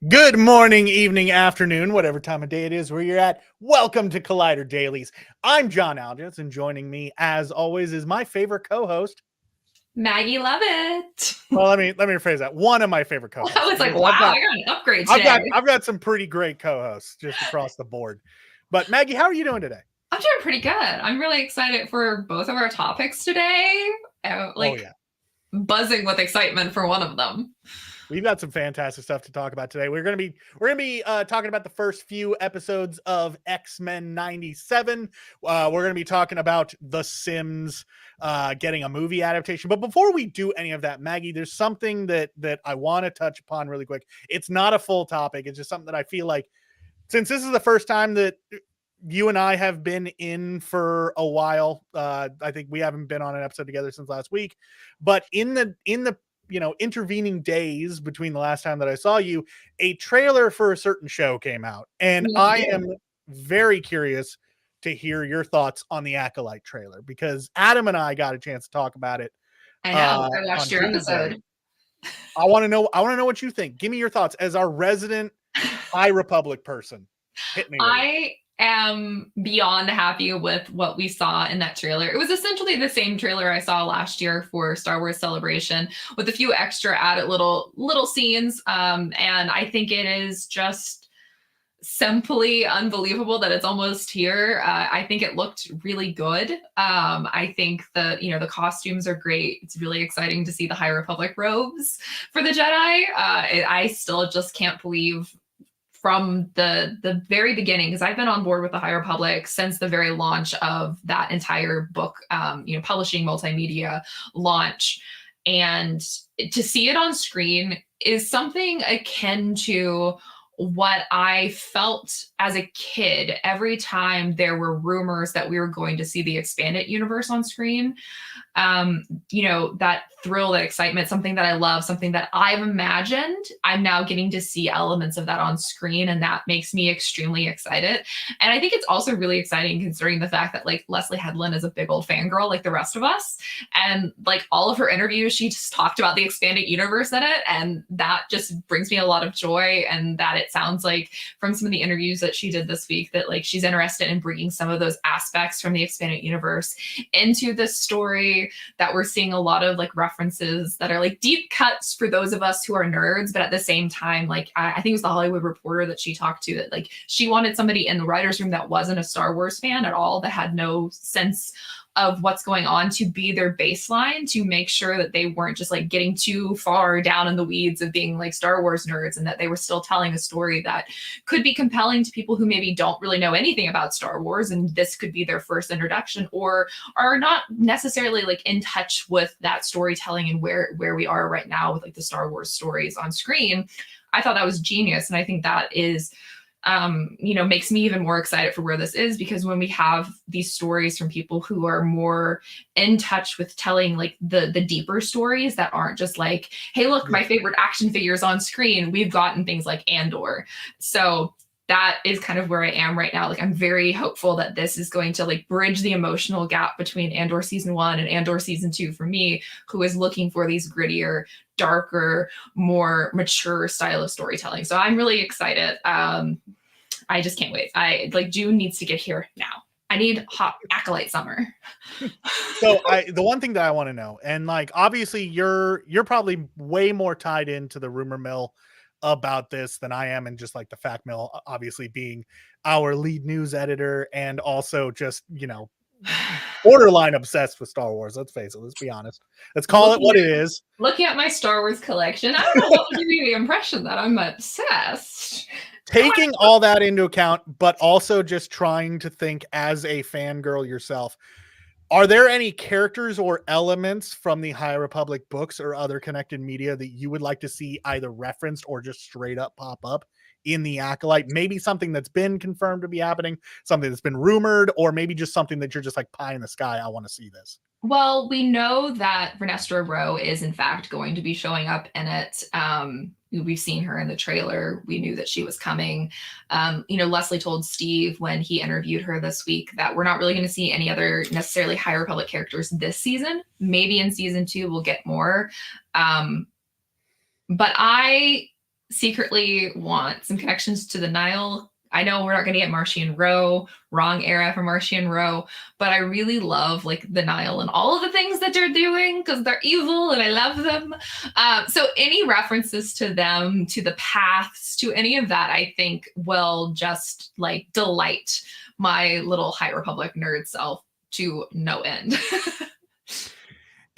Good morning, evening, afternoon, whatever time of day it is where you're at. Welcome to Collider Dailies. I'm John Algis, and joining me, as always, is my favorite co-host. Maggie, love it. Well, let me rephrase that. One of my favorite co-hosts. I was like, Because wow, I got an upgrade today. I've got some pretty great co-hosts just across the board. But Maggie, how are you doing today? I'm doing pretty good. I'm really excited for both of our topics today. Buzzing with excitement for one of them. We've got some fantastic stuff to talk about today. We're gonna be talking about the first few episodes of X-Men '97. We're gonna be talking about The Sims getting a movie adaptation. But before we do any of that, Maggie, there's something that I want to touch upon really quick. It's not a full topic. It's just something that I feel like, since this is the first time that you and I have been in for a while. I think we haven't been on an episode together since last week, but in the intervening days between the last time that I saw you, a trailer for a certain show came out, and I am very curious to hear your thoughts on the Acolyte trailer, because Adam and I got a chance to talk about it. I know. I watched your episode. I want to know what you think. Give me your thoughts as our resident High Republic person. Hit me. I am beyond happy with what we saw in that trailer. It was essentially the same trailer I saw last year for Star Wars Celebration, with a few extra added little scenes. And I think it is just simply unbelievable that it's almost here. I think it looked really good. I think the costumes are great. It's really exciting to see the High Republic robes for the Jedi. I still just can't believe, from the very beginning, because I've been on board with the High Republic since the very launch of that entire book, publishing multimedia launch. And to see it on screen is something akin to what I felt as a kid every time there were rumors that we were going to see the expanded universe on screen. That thrill, that excitement, something that I love, something that I've imagined. I'm now getting to see elements of that on screen, and that makes me extremely excited. And I think it's also really exciting considering the fact that Leslie Headland is a big old fangirl like the rest of us. And all of her interviews, she just talked about the expanded universe in it. And that just brings me a lot of joy. And that it sounds like from some of the interviews that she did this week that she's interested in bringing some of those aspects from the expanded universe into this story, that we're seeing a lot of references that are deep cuts for those of us who are nerds, but at the same time, I think it was the Hollywood Reporter that she talked to, that she wanted somebody in the writer's room that wasn't a Star Wars fan at all, that had no sense of what's going on, to be their baseline, to make sure that they weren't just getting too far down in the weeds of being Star Wars nerds, and that they were still telling a story that could be compelling to people who maybe don't really know anything about Star Wars, and this could be their first introduction, or are not necessarily in touch with that storytelling and where we are right now with the Star Wars stories on screen. I thought that was genius, and I think that is makes me even more excited for where this is, because when we have these stories from people who are more in touch with telling the deeper stories that aren't just hey, look, my favorite action figures on screen, we've gotten things like Andor. So that is kind of where I am right now. I'm very hopeful that this is going to bridge the emotional gap between Andor season 1 and Andor season 2 for me, who is looking for these grittier, darker, more mature style of storytelling. So I'm really excited. I just can't wait. June needs to get here now. I need hot Acolyte summer. So the one thing that I want to know, and obviously you're probably way more tied into the rumor mill about this than I am, and just the fact mill, obviously being our lead news editor, and also just borderline obsessed with Star Wars. Let's face it. Let's be honest. Let's call it what it is. Looking at my Star Wars collection, I don't know what would give you the impression that I'm obsessed. Taking all that into account, but also just trying to think as a fangirl yourself, are there any characters or elements from the High Republic books or other connected media that you would like to see either referenced or just straight up pop up in the Acolyte? Maybe something that's been confirmed to be happening, something that's been rumored, or maybe just something that you're just pie in the sky, I want to see this. Well, we know that Vernestra Rowe is in fact going to be showing up in it. We've seen her in the trailer. We knew that she was coming. Leslie told Steve when he interviewed her this week that we're not really going to see any other necessarily High Republic characters this season. Maybe in season 2 we'll get more. But I secretly want some connections to the Nile. I know we're not going to get Martian Row, wrong era for Martian Row, but I really love like the Nile and all of the things that they're doing because they're evil and I love them. So any references to them, to the paths, to any of that, I think will just like delight my little High Republic nerd self to no end.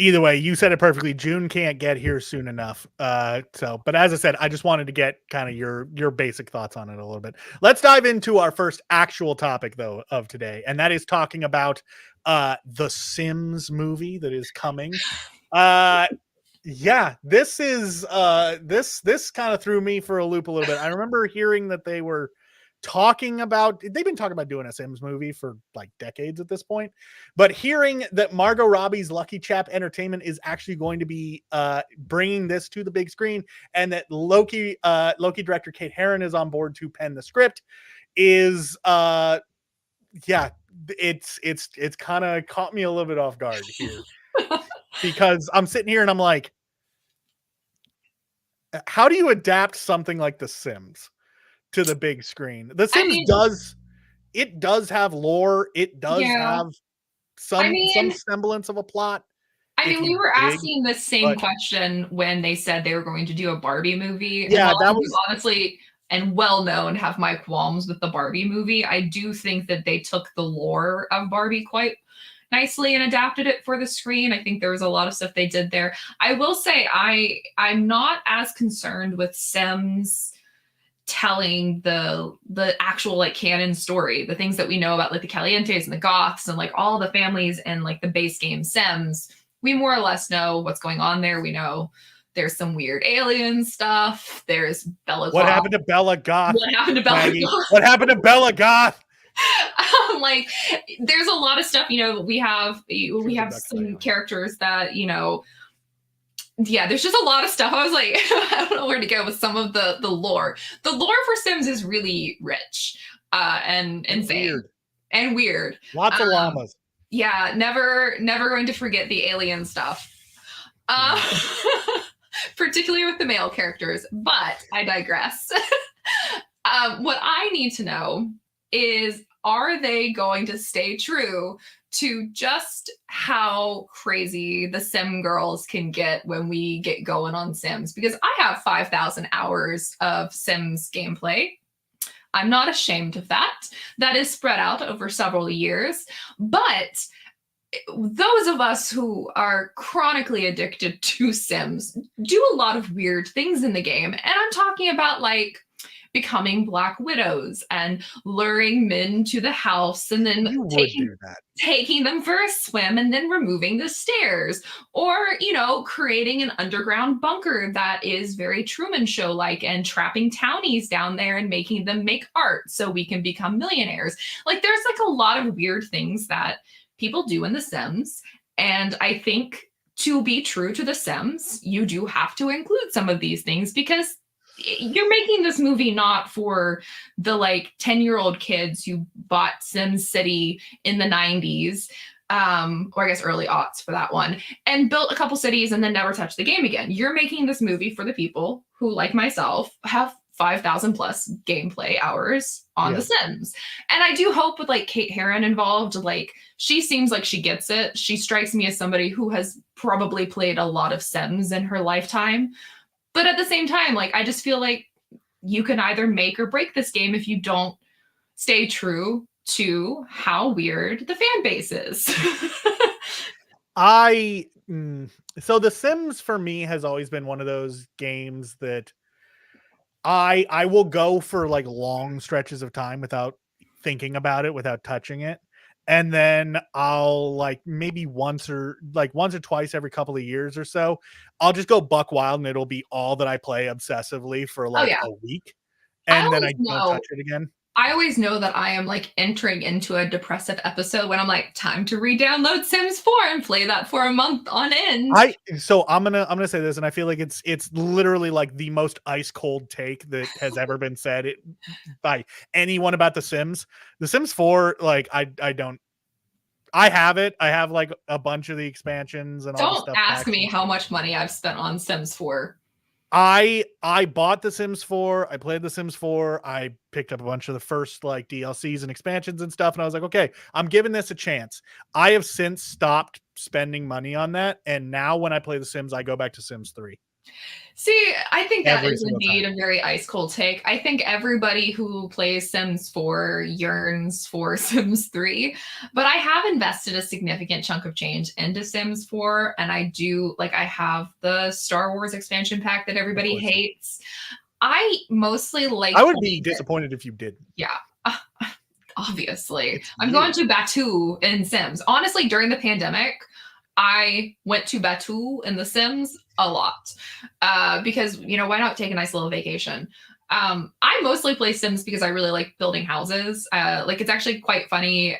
Either way, you said it perfectly. June can't get here soon enough. But as I said, I just wanted to get kind of your basic thoughts on it a little bit. Let's dive into our first actual topic though of today, and that is talking about the Sims movie that is coming. Yeah, this is this kind of threw me for a loop a little bit. I remember hearing that they've been talking about doing a Sims movie for like decades at this point, but hearing that Margot Robbie's Luckychap Entertainment is actually going to be bringing this to the big screen, and that Loki director Kate Heron is on board to pen the script is yeah, it's kind of caught me a little bit off guard here. Because I'm sitting here and I'm like, how do you adapt something like The Sims to the big screen? The Sims does have lore. It does have some semblance of a plot. We were asking the same question when they said they were going to do a Barbie movie. Yeah, that was honestly and well known have my qualms with the Barbie movie. I do think that they took the lore of Barbie quite nicely and adapted it for the screen. I think there was a lot of stuff they did there. I will say I'm not as concerned with Sims telling the actual like canon story, the things that we know about like the Calientes and the Goths and like all the families and like the base game Sims. We more or less know what's going on there. We know there's some weird alien stuff. There's Bella Goth. What happened to Bella Goth? What happened to Bella Goth? What happened to Bella Goth? Like there's a lot of stuff, you know, we have some characters that, you know, yeah, there's just a lot of stuff. I was like, I don't know where to go with some of the lore. The lore for Sims is really rich and insane and weird. Lots of llamas. Yeah, never going to forget the alien stuff. Particularly with the male characters, but I digress. What I need to know is, are they going to stay true to just how crazy the Sim girls can get when we get going on Sims? Because I have 5,000 hours of Sims gameplay. I'm not ashamed of that. That is spread out over several years. But those of us who are chronically addicted to Sims do a lot of weird things in the game. And I'm talking about like becoming Black Widows and luring men to the house and then taking them for a swim and then removing the stairs, or, you know, creating an underground bunker that is very Truman Show like and trapping townies down there and making them make art so we can become millionaires. Like there's like a lot of weird things that people do in The Sims. And I think to be true to The Sims, you do have to include some of these things, because you're making this movie not for the like 10-year-old kids who bought Sim City in the 90s, or I guess early aughts for that one, and built a couple cities and then never touched the game again. You're making this movie for the people who, like myself, have 5,000 plus gameplay hours on The Sims. And I do hope with like Kate Heron involved, like she seems like she gets it. She strikes me as somebody who has probably played a lot of Sims in her lifetime. But at the same time, like, I just feel like you can either make or break this game if you don't stay true to how weird the fan base is. So The Sims for me has always been one of those games that I will go for like long stretches of time without thinking about it, without touching it. And then I'll like maybe once or twice every couple of years or so, I'll just go buck wild and it'll be all that I play obsessively for like a week. And then I don't touch it again. I always know that I am like entering into a depressive episode when I'm like, time to re-download Sims 4 and play that for a month on end. So I'm gonna say this, and I feel like it's literally like the most ice cold take that has ever been said by anyone about The Sims. The Sims 4, like I have it. I have like a bunch of the expansions and all the stuff. Don't ask me how much money I've spent on Sims 4. I bought The Sims 4. I played The Sims 4. I picked up a bunch of the first like DLCs and expansions and stuff, and I was like, okay, I'm giving this a chance. I have since stopped spending money on that, and now when I play The Sims, I go back to Sims 3. See, I think that Every is single indeed time. a very ice cold take. I think everybody who plays Sims 4 yearns for Sims 3, but I have invested a significant chunk of change into Sims 4, and I do like I have the Star Wars expansion pack that Of everybody course. hates. I mostly like I would be playing it. disappointed if you didn't. Yeah. Obviously. It's I'm you. going to Batu in Sims. Honestly, during the pandemic, I went to Batu in The Sims a lot because, you know, why not take a nice little vacation? I mostly play Sims because I really like building houses. Like, it's actually quite funny.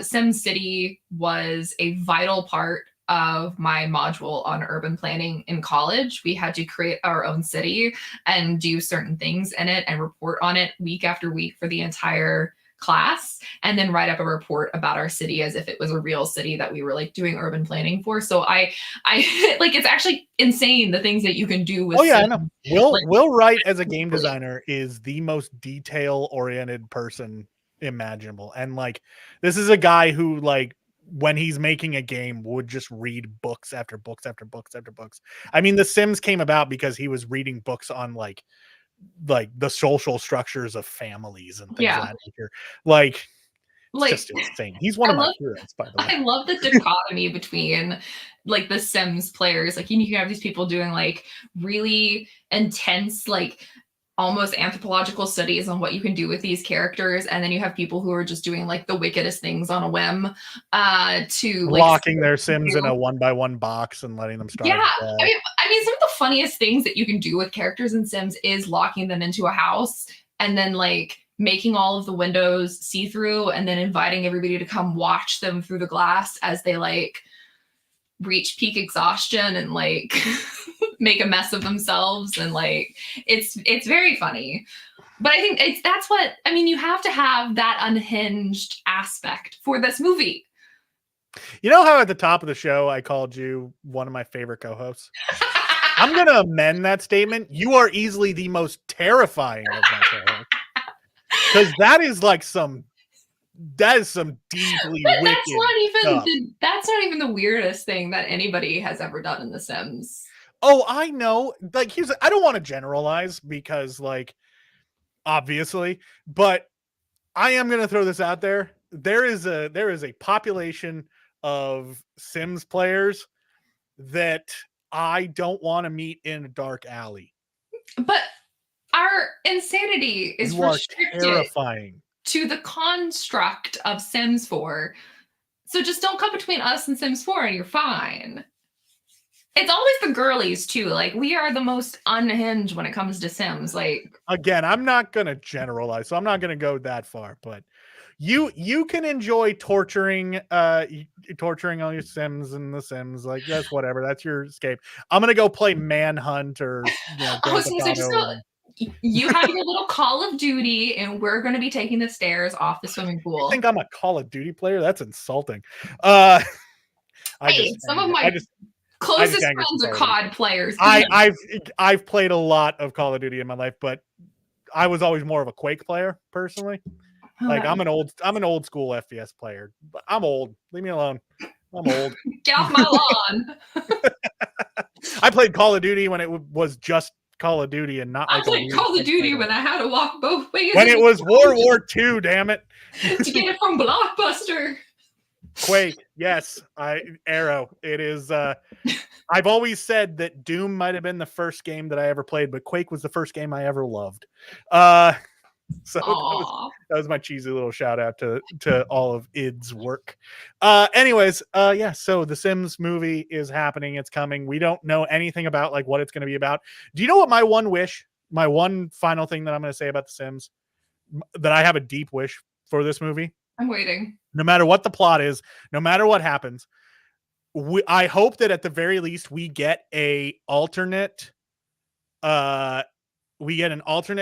Sim City was a vital part of my module on urban planning in college. We had to create our own city and do certain things in it and report on it week after week for the entire class, and then write up a report about our city as if it was a real city that we were like doing urban planning for. So I like, it's actually insane the things that you can do with Oh yeah, Sims. I know. Will Wright as a game Really. designer is the most detail oriented person imaginable, and like this is a guy who like when he's making a game would just read books after books after books after books. I mean, The Sims came about because he was reading books on like the social structures of families and things of Yeah. that nature. Like it's Like, just insane. He's one I of my love heroes, by the way. I love the dichotomy between like the Sims players. Like, you can have these people doing like really intense, like almost anthropological studies on what you can do with these characters, and then you have people who are just doing like the wickedest things on a whim to like Locking their Sims in a 1x1 box and letting them yeah. starve to death. I mean, some of the funniest things that you can do with characters in Sims is locking them into a house and then like making all of the windows see through and then inviting everybody to come watch them through the glass as they like reach peak exhaustion and like make a mess of themselves, and like it's very funny. But I think that's what I mean, you have to have that unhinged aspect for this movie. You know how at the top of the show I called you one of my favorite co-hosts? I'm going to amend that statement. You are easily the most terrifying of my co-hosts. Because that is some deeply But wicked that's not even the weirdest thing that anybody has ever done in The Sims. Oh, I know. Like, I don't want to generalize because, like, obviously, but I am going to throw this out there. There is a population of Sims players that I don't want to meet in a dark alley. But our insanity is You are restricted terrifying to the construct of Sims 4. So just don't come between us and Sims 4 and you're fine. It's always the girlies too. Like, we are the most unhinged when it comes to Sims. Like, again, I'm not going to generalize, so I'm not going to go that far, but you can enjoy torturing all your Sims and The Sims. Like, that's whatever. That's your escape. I'm going to go play Manhunt or I was Grand gonna say, Theft just Auto. you have your little Call of Duty, and we're going to be taking the stairs off the swimming You pool. think I'm a Call of Duty player? That's insulting. Some of my closest friends are COD players. I've played a lot of Call of Duty in my life, but I was always more of a Quake player personally. Like, I'm an old school FPS player. I'm old. Leave me alone. I'm old. Get off my lawn. I played Call of Duty when it was just Call of Duty and not I like played Call of Duty when I had to walk both ways. When it was World War II, damn it. To get it from Blockbuster. Quake, yes. Arrow. It is I've always said that Doom might have been the first game that I ever played, but Quake was the first game I ever loved. So that was my cheesy little shout out to all of id's work. Anyways, yeah, so the Sims movie is happening. It's coming. We don't know anything about like what it's going to be about. Do you know what my one final thing that I'm going to say about the Sims, that I have a deep wish for this movie? I'm waiting. No matter what the plot is, no matter what happens, I hope that at the very least we get an alternate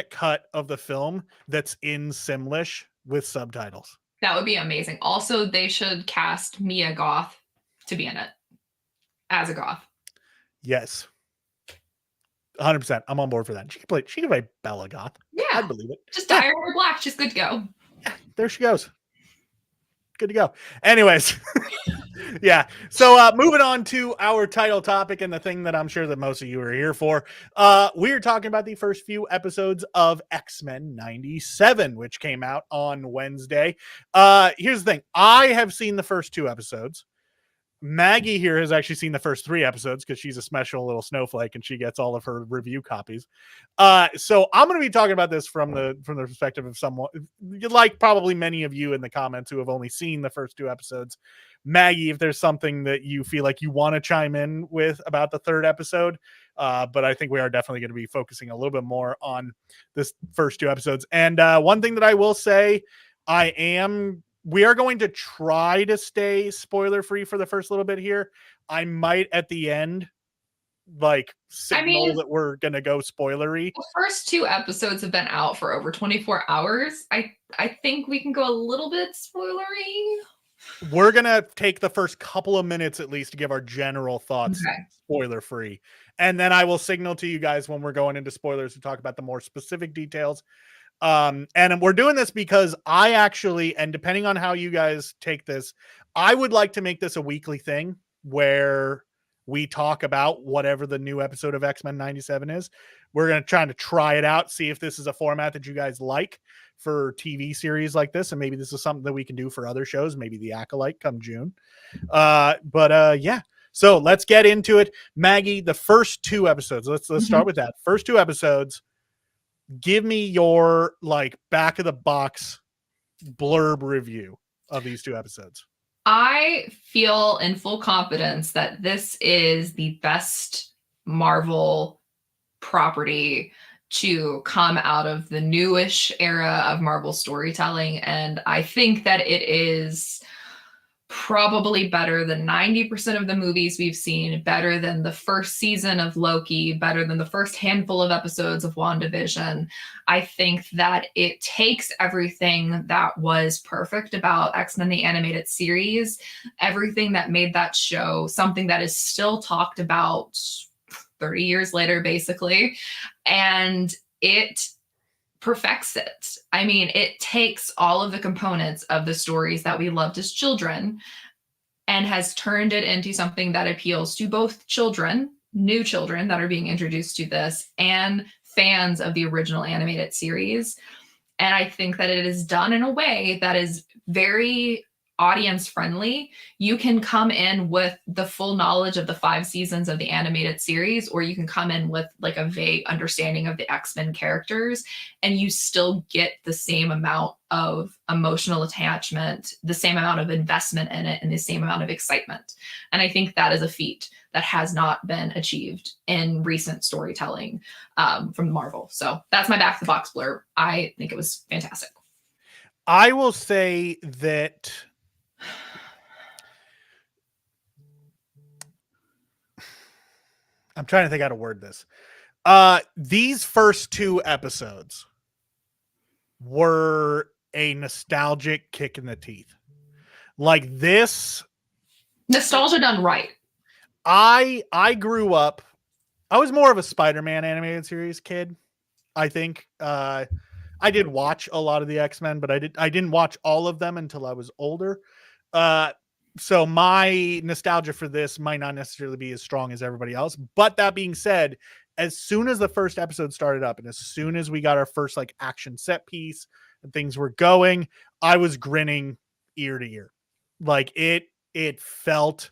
cut of the film that's in Simlish with subtitles. That would be amazing. Also, they should cast Mia Goth to be in it as a goth. Yes. 100%. I'm on board for that. She can play Bella Goth. Yeah. I'd believe it. Just dye her hair black. She's good to go. Yeah, there she goes. Good to go. Anyways. Yeah. So moving on to our title topic and the thing that I'm sure that most of you are here for. We're talking about the first few episodes of X-Men 97, which came out on Wednesday. Here's the thing. I have seen the first 2 episodes. Maggie here has actually seen the first 3 episodes because she's a special little snowflake and she gets all of her review copies. So I'm going to be talking about this from the perspective of someone like probably many of you in the comments who have only seen the first 2 episodes. Maggie, if there's something that you feel like you want to chime in with about the 3rd episode, but I think we are definitely going to be focusing a little bit more on this first 2 episodes. And one thing that I will say, we are going to try to stay spoiler free for the first little bit here. I might at the end signal that we're going to go spoilery. The first 2 episodes have been out for over 24 hours. I think we can go a little bit spoilery. We're going to take the first couple of minutes at least to give our general thoughts spoiler free. And then I will signal to you guys when we're going into spoilers to talk about the more specific details. And we're doing this because I actually, and depending on how you guys take this, I would like to make this a weekly thing where we talk about whatever the new episode of X-Men 97 is. We're going to try it out, see if this is a format that you guys like for TV series like this. And maybe this is something that we can do for other shows, maybe The Acolyte come June. Yeah. So let's get into it. Maggie, the first 2 episodes, let's start with that. First 2 episodes. Give me your back of the box blurb review of these 2 episodes. I feel in full confidence that this is the best Marvel property to come out of the newish era of Marvel storytelling. And I think that it is probably better than 90% of the movies we've seen, better than the first season of Loki, better than the first handful of episodes of WandaVision. I think that it takes everything that was perfect about X-Men the Animated Series, everything that made that show something that is still talked about 30 years later, basically, and it perfects it. I mean, it takes all of the components of the stories that we loved as children and has turned it into something that appeals to both children, new children that are being introduced to this, and fans of the original animated series. And I think that it is done in a way that is very audience friendly. You can come in with the full knowledge of the 5 seasons of the animated series, or you can come in with a vague understanding of the X-Men characters, and you still get the same amount of emotional attachment, the same amount of investment in it, and the same amount of excitement. And I think that is a feat that has not been achieved in recent storytelling from Marvel. So that's my back of the box blurb. I think it was fantastic. I will say that I'm trying to think how to word this. These first 2 episodes were a nostalgic kick in the teeth. This nostalgia done right. I grew up, I was more of a Spider-Man animated series kid. I think I did watch a lot of the X-Men, but I didn't watch all of them until I was older. So my nostalgia for this might not necessarily be as strong as everybody else. But that being said, as soon as the first episode started up and as soon as we got our first action set piece and things were going, I was grinning ear to ear. It felt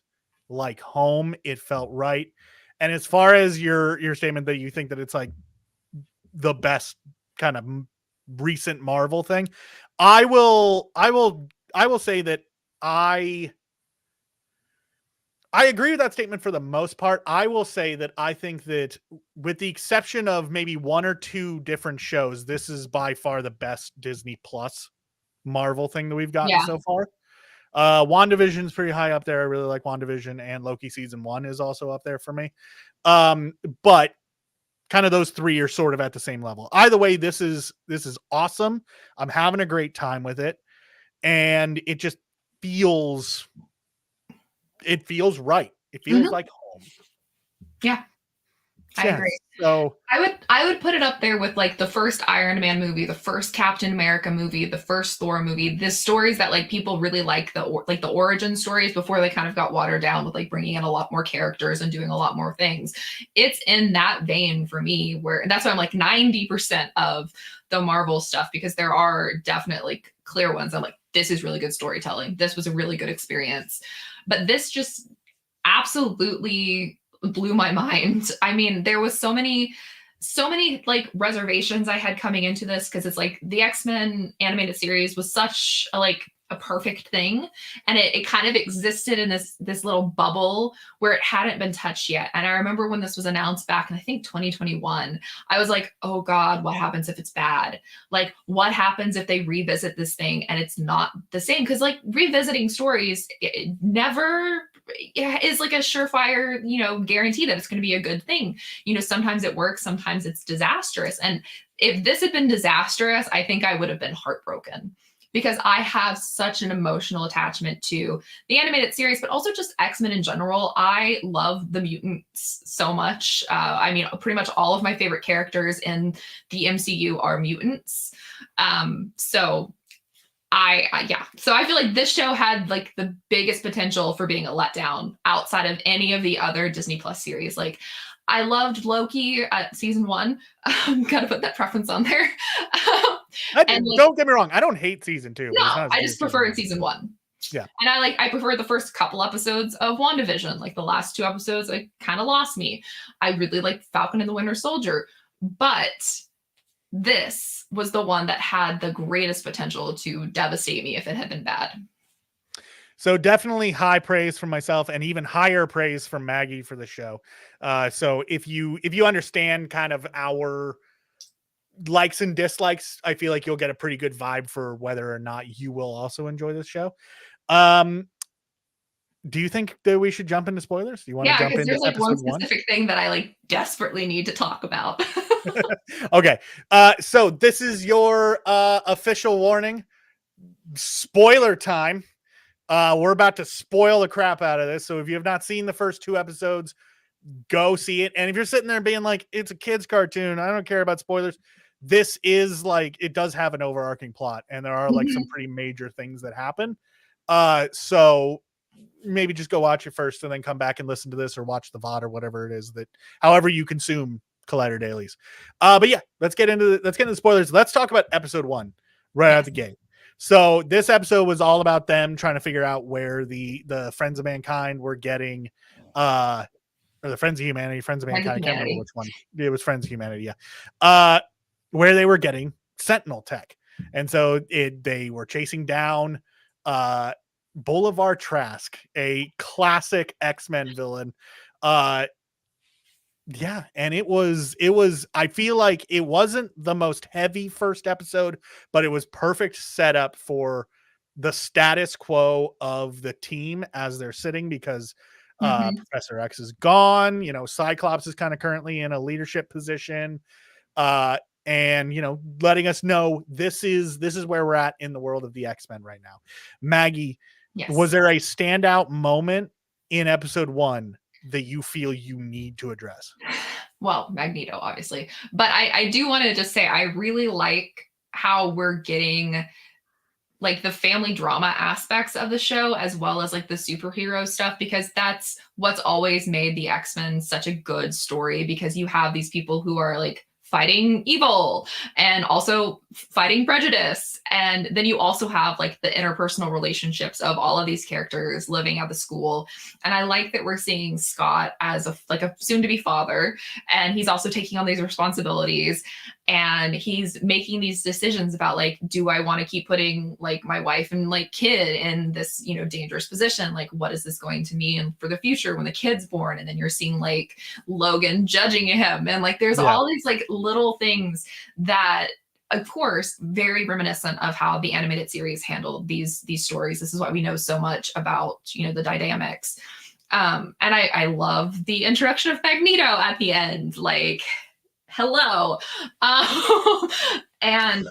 like home. It felt right. And as far as your statement that you think that it's the best kind of recent Marvel thing, I will say that I agree with that statement for the most part. I will say that I think that with the exception of maybe 1 or 2 different shows, this is by far the best Disney Plus Marvel thing that we've gotten so far. WandaVision is pretty high up there. I really like WandaVision, and Loki season 1 is also up there for me. But kind of those 3 are sort of at the same level. Either way, this is awesome. I'm having a great time with it, and it just feels right. It feels like home. Yeah, I agree. So I would put it up there with like the first Iron Man movie, the first Captain America movie, the first Thor movie. The stories that like people really like the origin stories before they kind of got watered down with like bringing in a lot more characters and doing a lot more things. It's in that vein for me, where that's why I'm like 90% of the Marvel stuff, because there are definitely clear ones. I'm like, this is really good storytelling. This was a really good experience. But this just absolutely blew my mind. I mean, there was so many like reservations I had coming into this, because it's like the X-Men animated series was such a perfect thing, and it kind of existed in this little bubble where it hadn't been touched yet. And I remember when this was announced back in I think 2021, I was like, oh god, what happens if it's bad? Like, what happens if they revisit this thing and it's not the same? Because like revisiting stories, it never is like a surefire, guarantee that it's going to be a good thing. Sometimes it works, sometimes it's disastrous. And if this had been disastrous, I think I would have been heartbroken, because I have such an emotional attachment to the animated series, but also just X-Men in general. I love the mutants so much. I mean, pretty much all of my favorite characters in the MCU are mutants. So I feel like this show had like the biggest potential for being a letdown outside of any of the other Disney Plus series. Like, I loved Loki at season 1. Gotta put that preference on there. Don't get me wrong, I don't hate season 2. No, I just preferred season 1. Yeah. And I preferred the first couple episodes of WandaVision. Like the last 2 episodes, like kind of lost me. I really liked Falcon and the Winter Soldier, but this was the one that had the greatest potential to devastate me if it had been bad. So definitely high praise from myself, and even higher praise from Maggie for the show. So if you understand kind of our likes and dislikes, I feel like you'll get a pretty good vibe for whether or not you will also enjoy this show. Do you think that we should jump into spoilers? Do you want to jump into there's like episode one specific thing that I like desperately need to talk about. Okay. So this is your official warning. Spoiler time. We're about to spoil the crap out of this. So if you have not seen the first 2 episodes, go see it. And if you're sitting there being like, it's a kid's cartoon, I don't care about spoilers, this is like, it does have an overarching plot, and there are like some pretty major things that happen. So maybe just go watch it first and then come back and listen to this, or watch the VOD or whatever it is that, however you consume Collider Dailies. But yeah, let's get into the spoilers. Let's talk about episode 1 right out the gate. So this episode was all about them trying to figure out where the Friends of Mankind were getting, or the Friends of Humanity, Friends of Mankind, I can't remember which one. It was Friends of Humanity, yeah. Where they were getting Sentinel tech. And so they were chasing down Boulevard Trask, a classic X-Men villain. Yeah, and it was I feel like it wasn't the most heavy first episode, but it was perfect setup for the status quo of the team as they're sitting, because Professor X is gone, Cyclops is kind of currently in a leadership position, and letting us know this is where we're at in the world of the X-Men right now. Maggie, yes. Was there a standout moment in episode 1 that you feel you need to address? Well, Magneto, obviously. But I do want to just say, I really like how we're getting like the family drama aspects of the show, as well as like the superhero stuff, because that's what's always made the X-Men such a good story, because you have these people who are like fighting evil and also fighting prejudice. And then you also have like the interpersonal relationships of all of these characters living at the school. And I like that we're seeing Scott as a soon to be father, and he's also taking on these responsibilities, and he's making these decisions about like, do I want to keep putting like my wife and like kid in this, dangerous position? Like, what is this going to mean for the future when the kid's born? And then you're seeing like Logan judging him, and like there's all these like little things that, of course, very reminiscent of how the animated series handled these stories. This is why we know so much about, the dynamics. And I love the introduction of Magneto at the end, like, hello. And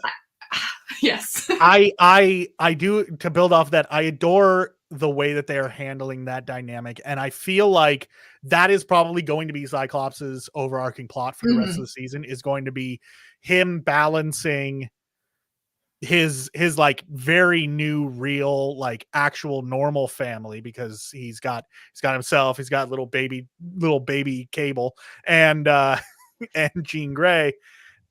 yes, I do, to build off that, I adore the way that they are handling that dynamic. And I feel like that is probably going to be Cyclops's overarching plot for the rest of the season, is going to be him balancing his like very new, real, like actual normal family, because he's got himself, he's got little baby Cable and and Jean Grey.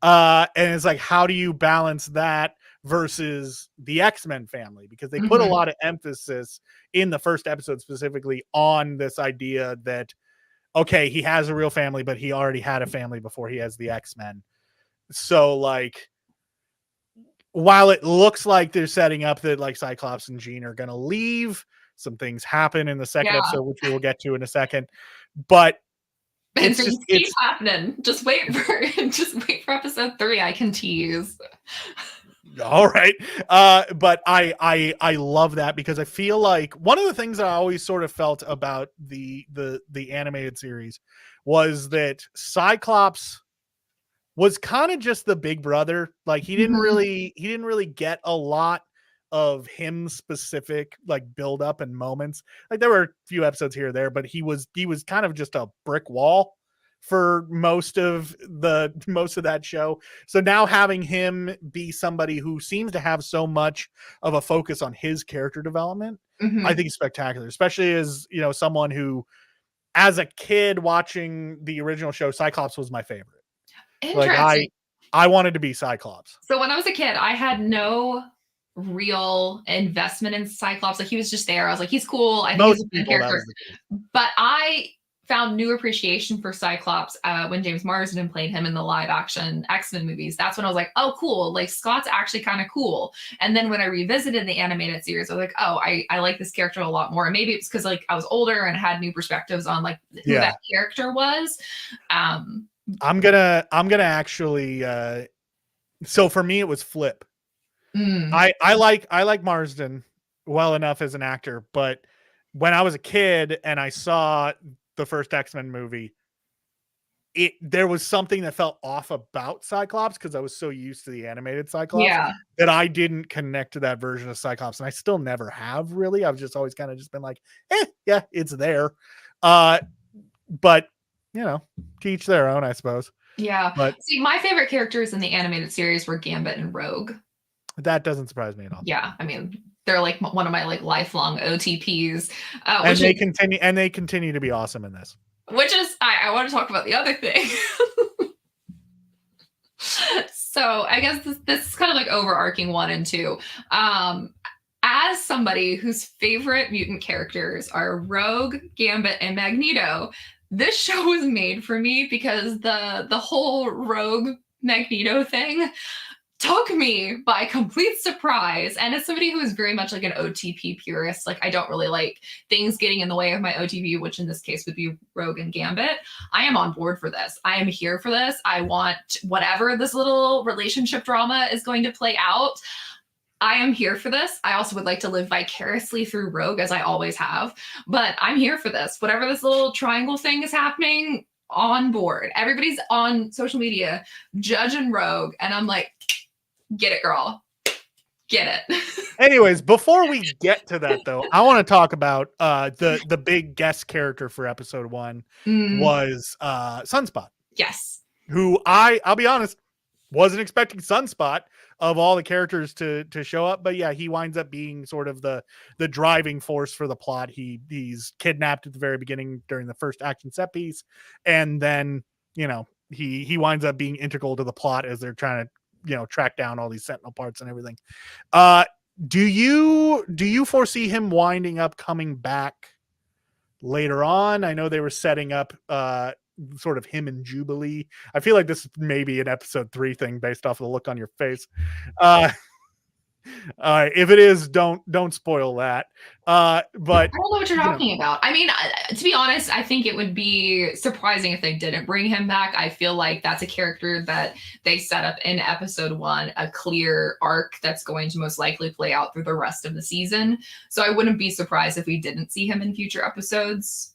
And it's like, how do you balance that versus the X-Men family? Because they put a lot of emphasis in the first episode specifically on this idea that, okay, he has a real family, but he already had a family before he has the X-Men. So like, while it looks like they're setting up that like Cyclops and Jean are going to leave, some things happen in the second episode, which we will get to in a second. But it's just keep happening. Just wait for episode 3. I can tease. All right. But I love that, because I feel like one of the things I always sort of felt about the animated series was that Cyclops was kind of just the big brother. Like he didn't really get a lot of him specific like build up and moments. Like there were a few episodes here or there, but he was kind of just a brick wall for most of that show. So now having him be somebody who seems to have so much of a focus on his character development, I think is spectacular, especially as, you know, someone who as a kid watching the original show, Cyclops was my favorite. Like I wanted to be Cyclops. So when I was a kid, I had no real investment in Cyclops. Like he was just there. I was like, he's cool. I think he's a good character. But I found new appreciation for Cyclops when James Marsden played him in the live action X-Men movies. That's when I was like, oh, cool. Like Scott's actually kind of cool. And then when I revisited the animated series, I was like, oh, I like this character a lot more. And maybe it's because like I was older and had new perspectives on like who that character was. I'm gonna actually so for me it was flip. I like Marsden well enough as an actor, but when I was a kid and I saw the first X-Men movie, there was something that felt off about Cyclops because I was so used to the animated Cyclops that I didn't connect to that version of Cyclops, and I still never have really. I've just always kind of just been like, yeah, it's there. But you know, to each their own, I suppose. Yeah. But see, my favorite characters in the animated series were Gambit and Rogue. That doesn't surprise me at all. Yeah, I mean, they're like one of my like lifelong OTPs. And they continue to be awesome in this. Which is, I want to talk about the other thing. So I guess this is kind of like overarching 1 and 2. As somebody whose favorite mutant characters are Rogue, Gambit, and Magneto, this show was made for me because the whole Rogue Magneto thing took me by complete surprise. And as somebody who is very much like an OTP purist, like I don't really like things getting in the way of my OTP, which in this case would be Rogue and Gambit. I am on board for this. I am here for this. I want whatever this little relationship drama is going to play out. I am here for this. I also would like to live vicariously through Rogue, as I always have, but I'm here for this. Whatever this little triangle thing is happening, on board. Everybody's on social media judging Rogue, and I'm like, get it, girl. Get it. Anyways, before we get to that, though, I want to talk about the big guest character for episode 1 was Sunspot. Yes. Who I'll be honest, wasn't expecting Sunspot of all the characters to show up, but yeah, he winds up being sort of the driving force for the plot. He's kidnapped at the very beginning during the first action set piece, and then you know he winds up being integral to the plot as they're trying to, you know, track down all these Sentinel parts and everything. Do you foresee him winding up coming back later on? I know they were setting up sort of him and Jubilee. I feel like this may be an episode 3 thing based off of the look on your face. If it is, don't spoil that. But I don't know what you're talking about. I mean, to be honest, I think it would be surprising if they didn't bring him back. I feel like that's a character that they set up in episode 1, a clear arc that's going to most likely play out through the rest of the season. So I wouldn't be surprised if we didn't see him in future episodes.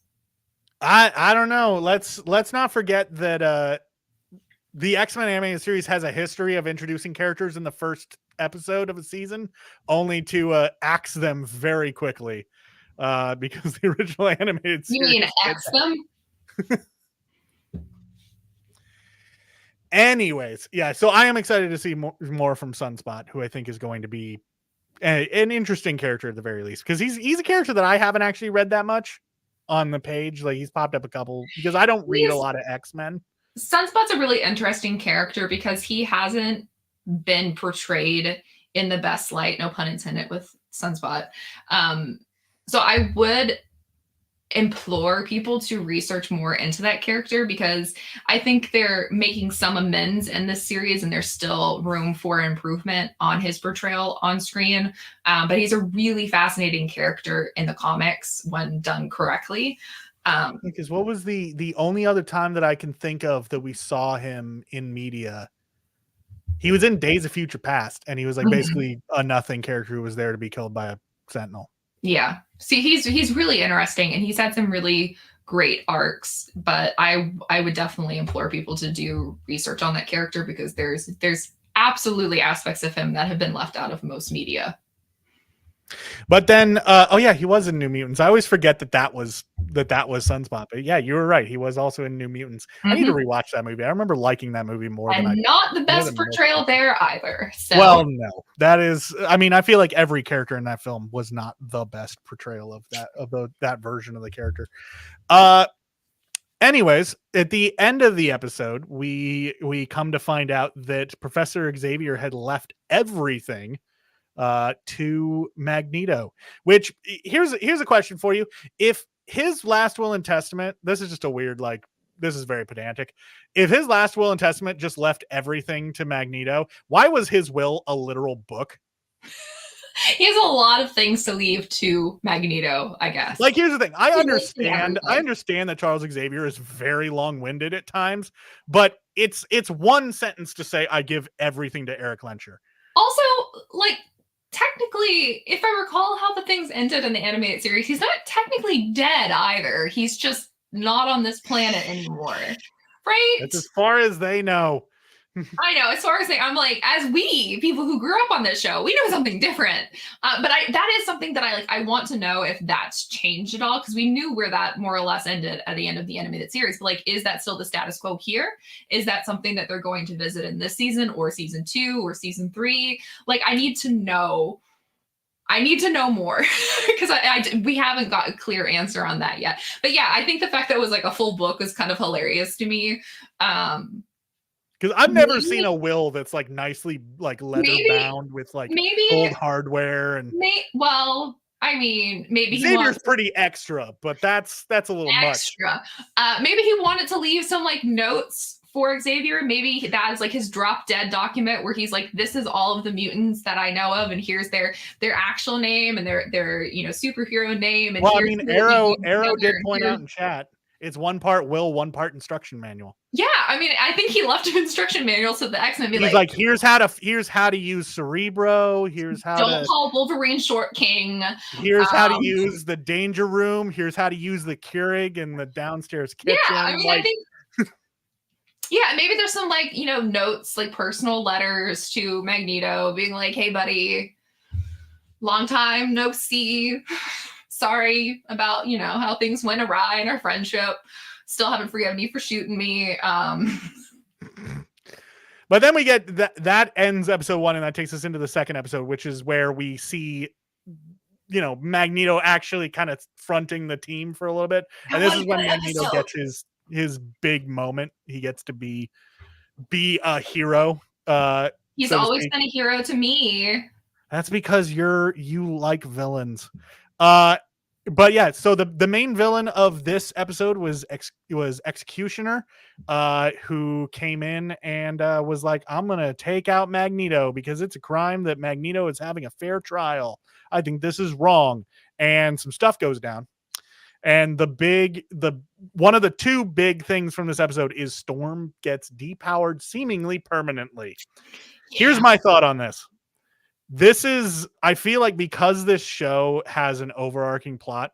I don't know. Let's not forget that the X-Men animated series has a history of introducing characters in the first episode of a season only to axe them very quickly. because the original animated series. You mean X them? Anyways, yeah, so I am excited to see more from Sunspot, who I think is going to be an interesting character at the very least, because he's a character that I haven't actually read that much on the page. Like, he's popped up a couple, because I don't read a lot of X-Men. Sunspot's a really interesting character because he hasn't been portrayed in the best light, no pun intended with Sunspot. So I would implore people to research more into that character, because I think they're making some amends in this series and there's still room for improvement on his portrayal on screen. But he's a really fascinating character in the comics when done correctly. Because what was the only other time that I can think of that we saw him in media? He was in Days of Future Past, and he was like basically a nothing character who was there to be killed by a Sentinel. Yeah. See, he's really interesting, and he's had some really great arcs, but I would definitely implore people to do research on that character, because there's absolutely aspects of him that have been left out of most media. But then, oh yeah, he was in New Mutants. I always forget that was Sunspot. But yeah, you were right. He was also in New Mutants. I need to rewatch that movie. I remember liking that movie more. And not the best portrayal there either. So. Well, no, that is. I mean, I feel like every character in that film was not the best portrayal of that version of the character. Anyways, at the end of the episode, we come to find out that Professor Xavier had left everything to Magneto, which here's a question for you. If his last will and testament, this is just a weird, like, this is very pedantic. If his last will and testament just left everything to Magneto, why was his will a literal book? He has a lot of things to leave to Magneto, I guess. Like, here's the thing. I understand that Charles Xavier is very long-winded at times, but it's one sentence to say, I give everything to Eric Lencher. Also, like, technically, if I recall how the things ended in the animated series, he's not technically dead either. He's just not on this planet anymore, right? That's as far as they know. I know, as far as I'm like, as we people who grew up on this show, we know something different. But that is something that I want to know if that's changed at all, because we knew where that more or less ended at the end of the animated series. But like, is that still the status quo here? Is that something that they're going to visit in this season, or season 2, or season 3? Like, I need to know. I need to know more, because we haven't got a clear answer on that yet. But yeah, I think the fact that it was like a full book was kind of hilarious to me. Because I've never seen a will that's like nicely like leather bound with like gold hardware and. Well, I mean, maybe Xavier's pretty extra, but that's a little extra. Maybe he wanted to leave some like notes for Xavier. Maybe that's like his drop dead document where he's like, this is all of the mutants that I know of, and here's their actual name and their superhero name. And well, I mean, Arrow did point out in chat, it's one part will, one part instruction manual. Yeah, I mean, I think he left an instruction manual so the X-Men be like, here's how to use Cerebro. Here's how don't call Wolverine Short King. Here's how to use the Danger Room. Here's how to use the Keurig in the downstairs kitchen. Yeah, I mean, I think. Yeah, maybe there's some like notes, like personal letters to Magneto, being like, "Hey, buddy, long time no see. Sorry about how things went awry in our friendship. Still haven't forgiven you for shooting me." But then we get that ends episode 1, and that takes us into the second episode, which is where we see Magneto actually kind of fronting the team for a little bit. And this is when Magneto gets his big moment. He gets to be a hero. He's always been a hero to me. That's because you like villains. But yeah, so the main villain of this episode was Executioner, who came in and was like, I'm gonna take out Magneto because it's a crime that Magneto is having a fair trial. I think this is wrong. And some stuff goes down. And one of the two big things from this episode is Storm gets depowered seemingly permanently. Yeah. Here's my thought on this. I feel like because this show has an overarching plot,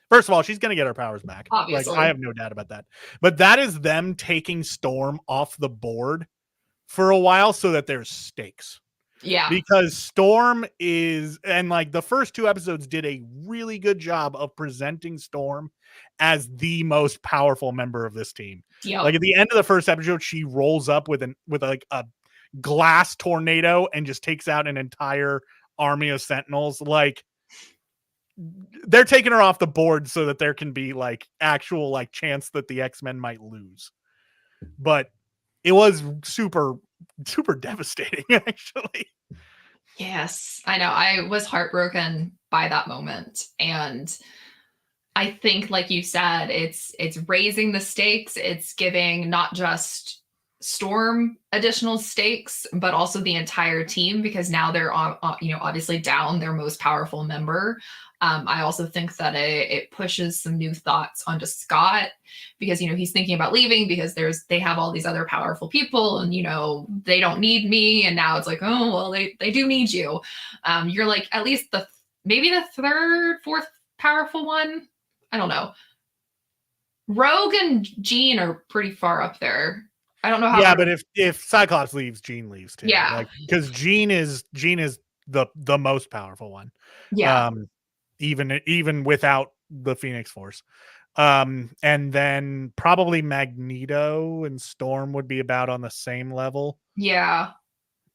first of all, she's going to get her powers back. Obviously. Like, I have no doubt about that. But that is them taking Storm off the board for a while so that there's stakes. Yeah. Because Storm is, and like the first 2 episodes did a really good job of presenting Storm as the most powerful member of this team. Yep. Like at the end of the first episode, she rolls up with like a glass tornado and just takes out an entire army of Sentinels. Like they're taking her off the board so that there can be like actual like chance that the X-Men might lose. But it was super devastating, actually. Yes, I know. I was heartbroken by that moment. And I think, like you said, it's raising the stakes. It's giving not just Storm additional stakes, but also the entire team, because now they're obviously down their most powerful member. I also think that it pushes some new thoughts onto Scott, because he's thinking about leaving because they have all these other powerful people, and they don't need me, and now it's like, oh well, they do need you. You're like at least maybe the third, fourth powerful one. I don't know. Rogue and Jean are pretty far up there. I don't know how. Yeah, but if Cyclops leaves, Jean leaves too. Yeah, like because Jean is the most powerful one. Yeah. Even without the Phoenix Force. And then probably Magneto and Storm would be about on the same level. Yeah.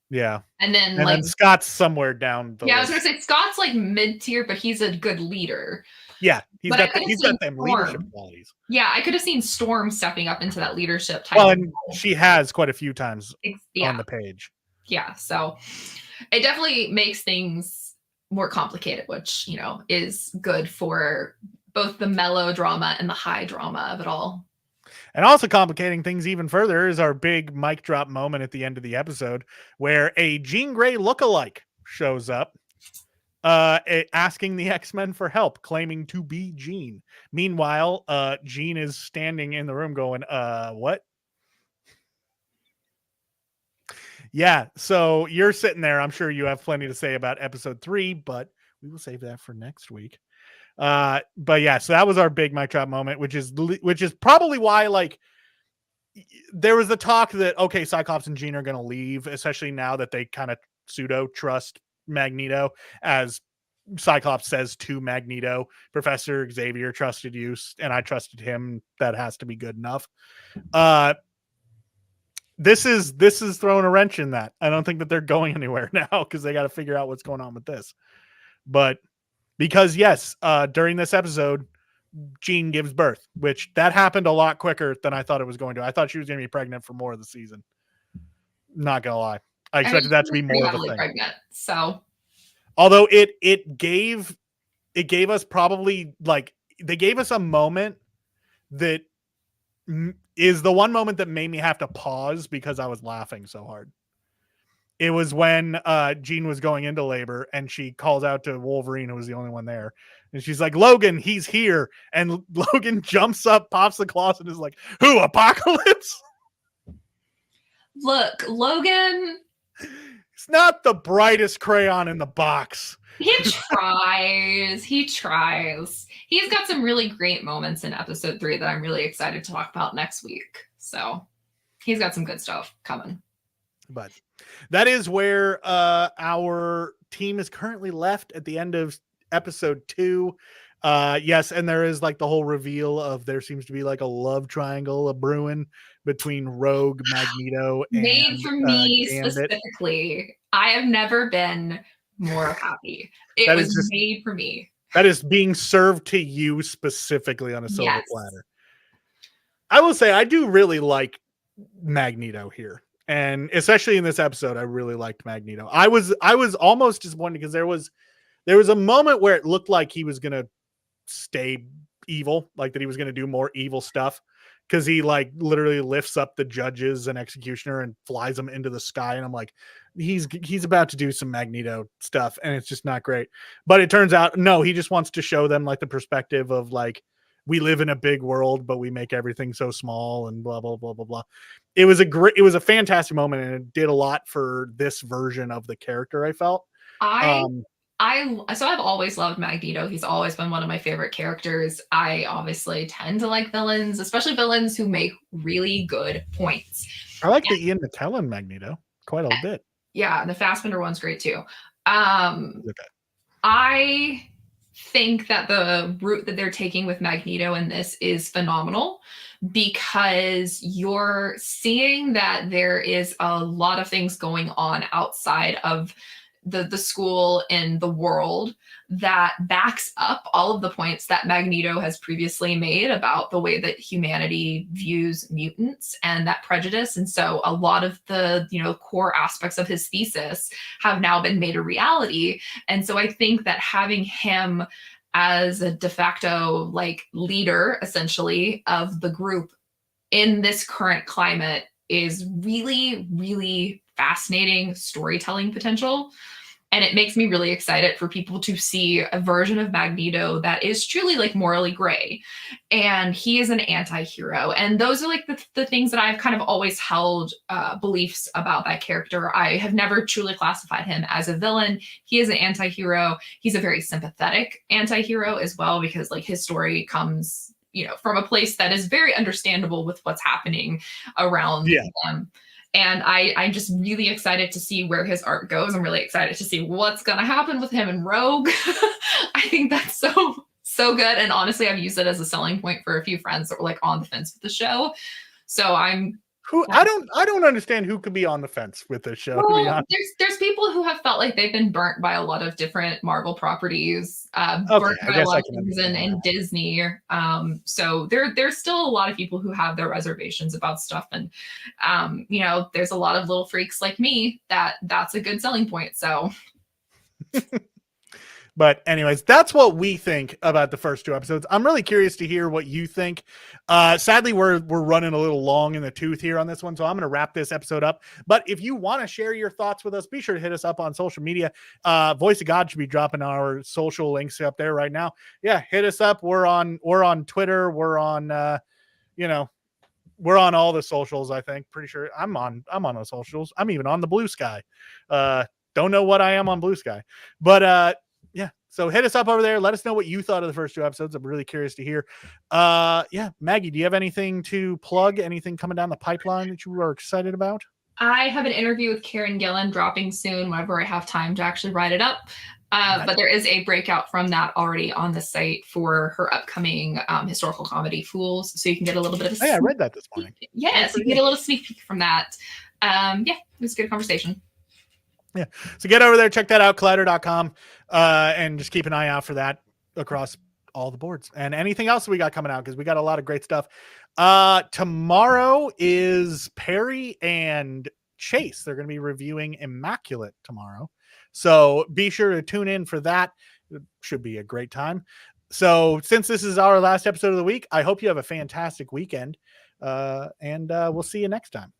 Yeah. And then Scott's somewhere down the list. I was gonna say Scott's like mid-tier, but he's a good leader. Yeah, he's got them leadership qualities. Yeah, I could have seen Storm stepping up into that leadership type. Well, and she has quite a few times on the page. Yeah, so it definitely makes things more complicated, which is good for both the melodrama and the high drama of it all. And also complicating things even further is our big mic drop moment at the end of the episode, where a Jean Grey lookalike shows up, asking the X-Men for help, claiming to be Jean. Meanwhile, Jean is standing in the room going, what? Yeah, so you're sitting there. I'm sure you have plenty to say about episode 3, but we will save that for next week. But yeah, so that was our big mic drop moment, which is probably why, like, there was the talk that, okay, Cyclops and Jean are going to leave, especially now that they kind of pseudo trust Magneto, as Cyclops says to Magneto, Professor Xavier trusted you and I trusted him. That has to be good enough. This is throwing a wrench in that. I don't think that they're going anywhere now because they got to figure out what's going on with this. But because yes, during this episode, Jean gives birth, which that happened a lot quicker than I thought it was going to. I thought she was going to be pregnant for more of the season. Not gonna lie, I expected that to be more of a thing. Pregnant, so although it gave us probably, like, they gave us a moment that is the one moment that made me have to pause because I was laughing so hard. It was when Jean was going into labor and she calls out to Wolverine, who was the only one there. And she's like, Logan, he's here. And Logan jumps up, pops the claws, and is like, who, Apocalypse? Look, Logan. He's not the brightest crayon in the box. He tries. He's got some really great moments in episode 3 that I'm really excited to talk about next week. So he's got some good stuff coming. But that is where our team is currently left at the end of episode 2. Yes, and there is like the whole reveal of there seems to be like a love triangle, a brewing between Rogue, Magneto, and made for me Gambit. Specifically. I have never been more happy. It was made for me. That is being served to you specifically on a silver platter. I will say I do really like Magneto here. And especially in this episode, I really liked Magneto. I was almost disappointed because there was a moment where it looked like he was going to stay evil, like that he was going to do more evil stuff, because he like literally lifts up the judges and executioner and flies them into the sky. And I'm like, he's about to do some Magneto stuff, and it's just not great. But it turns out, no, he just wants to show them like the perspective of like, we live in a big world, but we make everything so small and blah, blah, blah, blah, blah. It was a fantastic moment, and it did a lot for this version of the character, I felt. So I've always loved Magneto. He's always been one of my favorite characters. I obviously tend to like villains, especially villains who make really good points. I like the Ian McKellen Magneto quite a bit. Yeah, the Fassbender one's great too. Okay. I think that the route that they're taking with Magneto in this is phenomenal because you're seeing that there is a lot of things going on outside of the school and the world that backs up all of the points that Magneto has previously made about the way that humanity views mutants and that prejudice. And so a lot of the, core aspects of his thesis have now been made a reality. And so I think that having him as a de facto like leader essentially of the group in this current climate is really, really fascinating storytelling potential. And it makes me really excited for people to see a version of Magneto that is truly like morally gray. And he is an anti-hero. And those are like the things that I've kind of always held beliefs about that character. I have never truly classified him as a villain. He is an anti-hero. He's a very sympathetic anti-hero as well, because like his story comes, from a place that is very understandable with what's happening around them. And I'm just really excited to see where his art goes. I'm really excited to see what's going to happen with him and Rogue. I think that's so good. And honestly, I've used it as a selling point for a few friends that were like on the fence with the show. So I don't understand who could be on the fence with this show. Well, there's people who have felt like they've been burnt by a lot of different Marvel properties, burnt by a lot of things in Disney. So there's still a lot of people who have their reservations about stuff, and there's a lot of little freaks like me that's a good selling point. So. But anyways, that's what we think about the first 2 episodes. I'm really curious to hear what you think. Sadly, we're running a little long in the tooth here on this one, so I'm going to wrap this episode up. But if you want to share your thoughts with us, be sure to hit us up on social media. Voice of God should be dropping our social links up there right now. Yeah, hit us up. We're on Twitter. We're on we're on all the socials. I think pretty sure I'm on the socials. I'm even on the Blue Sky. Don't know what I am on Blue Sky, but yeah. So hit us up over there. Let us know what you thought of the first 2 episodes. I'm really curious to hear. Yeah. Maggie, do you have anything to plug? Anything coming down the pipeline that you are excited about? I have an interview with Karen Gillan dropping soon whenever I have time to actually write it up. But there is a breakout from that already on the site for her upcoming historical comedy Fools. So you can get a little bit of I read that this morning. Yes, you can get a little sneak peek from that. Yeah, it was a good conversation. Yeah. So get over there, check that out, collider.com, and just keep an eye out for that across all the boards and anything else we got coming out, because we got a lot of great stuff. Tomorrow is Perry and Chase. They're going to be reviewing Immaculate tomorrow. So be sure to tune in for that. It should be a great time. So since this is our last episode of the week, I hope you have a fantastic weekend, and we'll see you next time.